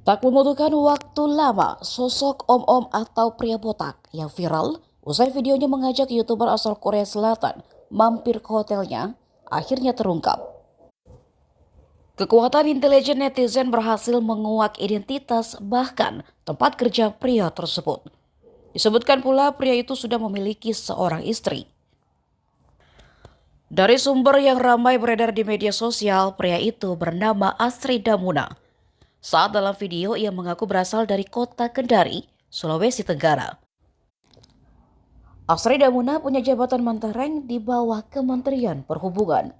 Tak membutuhkan waktu lama, sosok om-om atau pria botak yang viral usai videonya mengajak YouTuber asal Korea Selatan mampir ke hotelnya akhirnya terungkap. Kekuatan intelijen netizen berhasil menguak identitas bahkan tempat kerja pria tersebut. Disebutkan pula pria itu sudah memiliki seorang istri. Dari sumber yang ramai beredar di media sosial, pria itu bernama Asri Damuna. Saat dalam video, ia mengaku berasal dari kota Kendari, Sulawesi Tenggara. Asri Damuna punya jabatan mentereng di bawah Kementerian Perhubungan.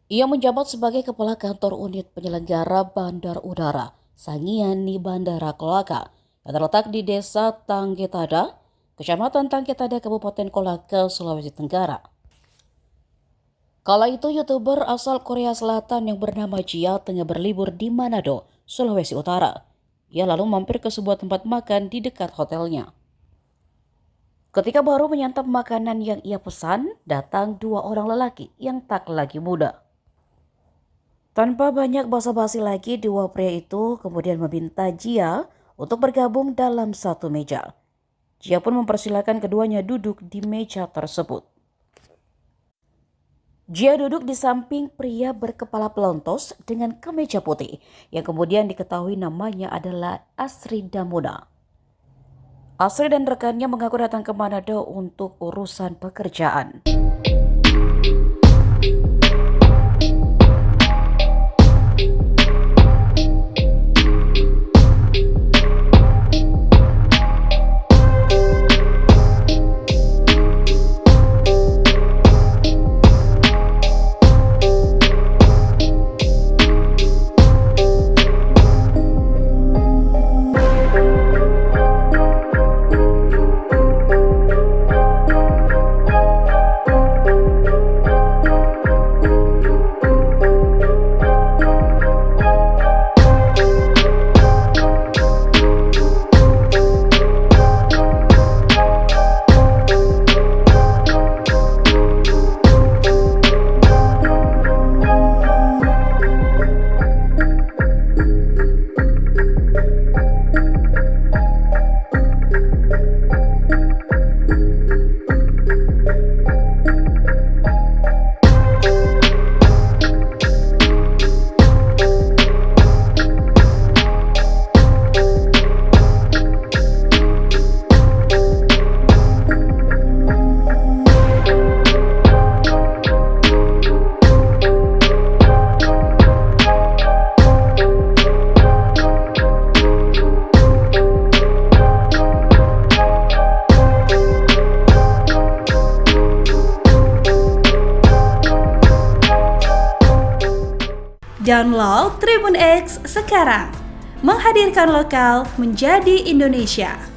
Ia menjabat sebagai Kepala Kantor Unit Penyelenggara Bandar Udara Sangiani Bandara Kolaka yang terletak di Desa Tanggetada, Kecamatan Tanggetada, Kabupaten Kolaka, Sulawesi Tenggara. Kala itu, YouTuber asal Korea Selatan yang bernama Jia tengah berlibur di Manado, Sulawesi Utara. Ia lalu mampir ke sebuah tempat makan di dekat hotelnya. Ketika baru menyantap makanan yang ia pesan, datang dua orang lelaki yang tak lagi muda. Tanpa banyak basa-basi lagi, dua pria itu kemudian meminta Jia untuk bergabung dalam satu meja. Jia pun mempersilahkan keduanya duduk di meja tersebut. Jia duduk di samping pria berkepala pelontos dengan kemeja putih yang kemudian diketahui namanya adalah Asri Damuna. Asri dan rekannya mengaku datang ke Manado untuk urusan pekerjaan. Download Tribun X sekarang, menghadirkan lokal menjadi Indonesia.